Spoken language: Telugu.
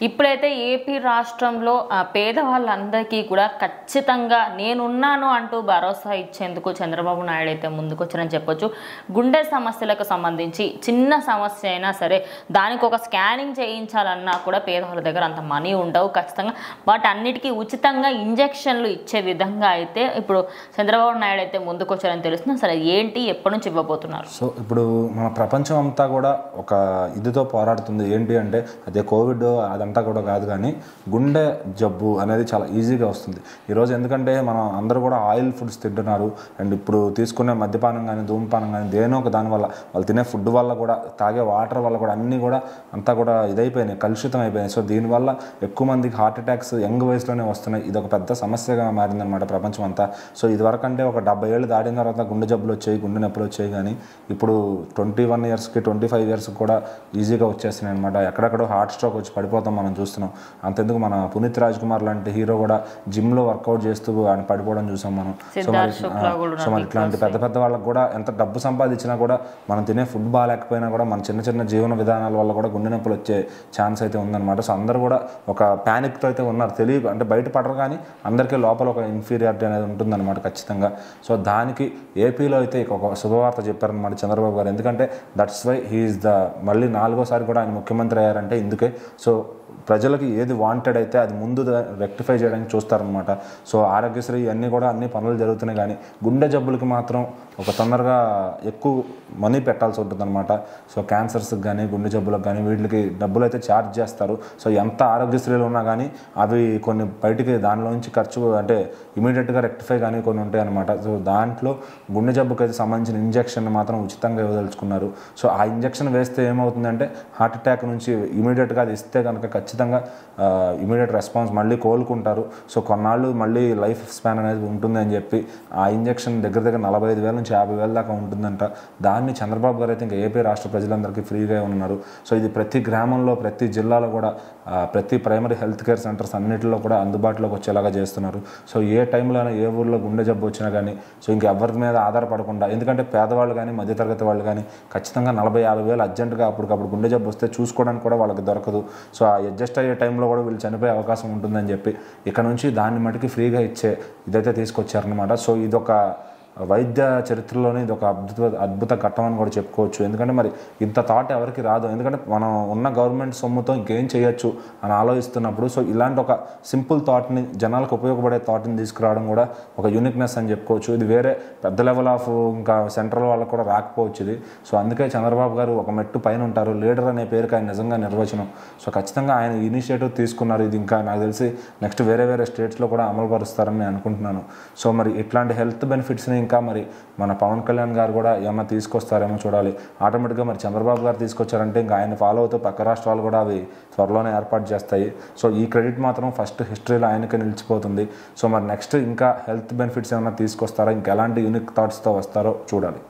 ఇప్పుడైతే ఏపీ రాష్ట్రంలో పేదవాళ్ళందరికీ కూడా ఖచ్చితంగా నేనున్నాను అంటూ భరోసా ఇచ్చేందుకు చంద్రబాబు నాయుడు అయితే ముందుకొచ్చారని చెప్పొచ్చు. గుండె సమస్యలకు సంబంధించి చిన్న సమస్య అయినా సరే దానికి ఒక స్కానింగ్ చేయించాలన్నా కూడా పేదవాళ్ళ దగ్గర అంత మనీ ఉండవు. ఖచ్చితంగా వాటి అన్నిటికీ ఉచితంగా ఇంజెక్షన్లు ఇచ్చే విధంగా అయితే ఇప్పుడు చంద్రబాబు నాయుడు అయితే ముందుకొచ్చారని తెలుస్తుంది. అసలు ఏంటి, ఎప్పటి నుంచి ఇవ్వబోతున్నారు? సో ఇప్పుడు మన ప్రపంచం అంతా కూడా ఒక ఇదితో పోరాడుతుంది. ఏంటి అంటే అదే కోవిడ్ అదంతా కూడా కాదు, కానీ గుండె జబ్బు అనేది చాలా ఈజీగా వస్తుంది ఈరోజు. ఎందుకంటే మనం అందరూ కూడా ఆయిల్ ఫుడ్స్ తింటున్నారు. అండ్ ఇప్పుడు తీసుకునే మద్యపానం కానీ ధూమపానం కానీ దేనో ఒక దానివల్ల, వాళ్ళు తినే ఫుడ్ వల్ల కూడా, తాగే వాటర్ వల్ల కూడా అన్నీ కూడా అంతా కూడా ఇదైపోయినాయి, కలుషితం అయిపోయినాయి. సో దీనివల్ల ఎక్కువ మందికి హార్ట్ అటాక్స్ యంగ్ వయసులోనే వస్తున్నాయి. ఇది ఒక పెద్ద సమస్యగా మారిందనమాట ప్రపంచం అంతా. సో ఇది వరకు అంటే ఒక 70 ఏళ్ళు దాటిన తర్వాత గుండె జబ్బులు వచ్చాయి, గుండె నొప్పులు వచ్చాయి. కానీ ఇప్పుడు 21 ఇయర్స్కి 25 ఇయర్స్కి కూడా ఈజీగా వచ్చేస్తున్నాయి అనమాట. ఎక్కడెక్కడో హార్ట్ స్ట్రోక్ వచ్చి పడిపోతాం మనం చూస్తున్నాం. అంతెందుకు మన పునీత్ రాజ్ కుమార్ లాంటి హీరో కూడా జిమ్లో వర్కౌట్ చేస్తూ ఆయన పడిపోవడం చూసాం మనం. సో మరి ఇట్లాంటి పెద్ద పెద్ద వాళ్ళకి కూడా ఎంత డబ్బు సంపాదించినా కూడా మనం తినే ఫుడ్ బాగాలేకపోయినా కూడా మన చిన్న చిన్న జీవన విధానాల వల్ల కూడా గుండె నొప్పులు వచ్చే ఛాన్స్ అయితే ఉందన్నమాట. సో అందరూ కూడా ఒక ప్యానిక్తో అయితే ఉన్నారు. తెలియదు అంటే బయట పడరు, కానీ అందరికీ లోపల ఒక ఇన్ఫీరియారిటీ అనేది ఉంటుందన్నమాట ఖచ్చితంగా. సో దానికి ఏపీలో అయితే ఒక శుభవార్త చెప్పారనమాట చంద్రబాబు గారు. ఎందుకంటే దట్స్ వై హీఈస్ ద మళ్ళీ 4వ సారి కూడా ఆయన ముఖ్యమంత్రి అయ్యారంటే ఇందుకే. సో ప్రజలకి ఏది వాంటెడ్ అయితే అది ముందు రెక్టిఫై చేయడానికి చూస్తారనమాట. సో ఆరోగ్యశ్రీ అన్నీ కూడా అన్ని పనులు జరుగుతున్నాయి, కానీ గుండె జబ్బులకి మాత్రం ఒక తొందరగా ఎక్కువ మనీ పెట్టాల్సి ఉంటుందన్నమాట. సో క్యాన్సర్స్కి కానీ గుండె జబ్బులకు కానీ వీటికి డబ్బులు అయితే ఛార్జ్ చేస్తారు. సో ఎంత ఆరోగ్యశ్రీలు ఉన్నా కానీ అవి కొన్ని బయటికి దానిలోంచి ఖర్చు అంటే ఇమీడియట్గా రెక్టిఫై కానీ కొన్ని ఉంటాయి అనమాట. సో దాంట్లో గుండె జబ్బుకి అయితే సంబంధించిన ఇంజెక్షన్ మాత్రం ఉచితంగా ఇవ్వదలుచుకున్నారు. సో ఆ ఇంజెక్షన్ వేస్తే ఏమవుతుందంటే హార్ట్ అటాక్ నుంచి ఇమీడియట్గా అది ఇస్తే కనుక ఖచ్చితంగా ఇమీడియట్ రెస్పాన్స్, మళ్ళీ కోలుకుంటారు. సో కొన్నాళ్ళు మళ్ళీ లైఫ్ స్పాన్ అనేది ఉంటుంది అని చెప్పి ఆ ఇంజెక్షన్ దగ్గర 45,000 నుంచి 50,000 దాకా ఉంటుందంట. దాన్ని చంద్రబాబు గారు అయితే ఇంకా ఏపీ రాష్ట్ర ప్రజలందరికీ ఫ్రీగా ఉన్నారు. సో ఇది ప్రతి గ్రామంలో, ప్రతి జిల్లాలో కూడా, ప్రతి ప్రైమరీ హెల్త్ కేర్ సెంటర్స్ అన్నింటిలో కూడా అందుబాటులోకి వచ్చేలాగా చేస్తున్నారు. సో ఏ టైంలోనే ఏ ఊర్లో గుండె జబ్బు వచ్చినా కానీ సో ఇంకెవరి మీద ఆధారపడకుండా, ఎందుకంటే పేదవాళ్ళు కానీ మధ్యతరగతి వాళ్ళు కానీ ఖచ్చితంగా 40,000-50,000 అర్జెంటుగా అప్పటికప్పుడు గుండె జబ్బు వస్తే చూసుకోవడానికి కూడా వాళ్ళకి దొరకదు. సో ఆ అడ్జస్ట్ అయ్యే టైంలో కూడా వీళ్ళు చనిపోయే అవకాశం ఉంటుందని చెప్పి ఇక్కడ నుంచి దాన్ని మటుకి ఫ్రీగా ఇచ్చే ఇదైతే తీసుకొచ్చారనమాట. సో ఇదొక వైద్య చరిత్రలోనే ఇది ఒక అద్భుత ఘట్టం అని కూడా చెప్పుకోవచ్చు. ఎందుకంటే మరి ఇంత థాట్ ఎవరికి రాదు. ఎందుకంటే మనం ఉన్న గవర్నమెంట్ సొమ్ముతో ఇంకేం చేయొచ్చు అని ఆలోచిస్తున్నప్పుడు సో ఇలాంటి ఒక సింపుల్ థాట్ని, జనాలకు ఉపయోగపడే థాట్ని తీసుకురావడం కూడా ఒక యూనిక్నెస్ అని చెప్పుకోవచ్చు. ఇది వేరే పెద్ద లెవెల్ ఆఫ్ ఇంకా సెంట్రల్ వాళ్ళకు కూడా రాకపోవచ్చు ఇది. సో అందుకే చంద్రబాబు గారు ఒక మెట్టు పైన ఉంటారు. లీడర్ అనే పేరుకి ఆయన నిజంగా నిర్వచనం. సో ఖచ్చితంగా ఆయన ఇనిషియేటివ్ తీసుకున్నారు. ఇది ఇంకా నాకు తెలిసి నెక్స్ట్ వేరే స్టేట్స్లో కూడా అమలు పరుస్తారని నేను అనుకుంటున్నాను. సో మరి ఇట్లాంటి హెల్త్ బెనిఫిట్స్ని ఇంకా మరి మన పవన్ కళ్యాణ్ గారు కూడా ఏమన్నా తీసుకొస్తారేమో చూడాలి. ఆటోమేటిక్గా మరి చంద్రబాబు గారు తీసుకొచ్చారంటే ఇంకా ఆయన ఫాలో అవుతూ పక్క రాష్ట్రాలు కూడా అవి త్వరలోనే ఏర్పాటు చేస్తాయి. సో ఈ క్రెడిట్ మాత్రం ఫస్ట్ హిస్టరీలో ఆయనకే నిలిచిపోతుంది. సో మరి నెక్స్ట్ ఇంకా హెల్త్ బెనిఫిట్స్ ఏమైనా తీసుకొస్తారో, ఇంకెలాంటి యూనిక్ థాట్స్తో వస్తారో చూడాలి.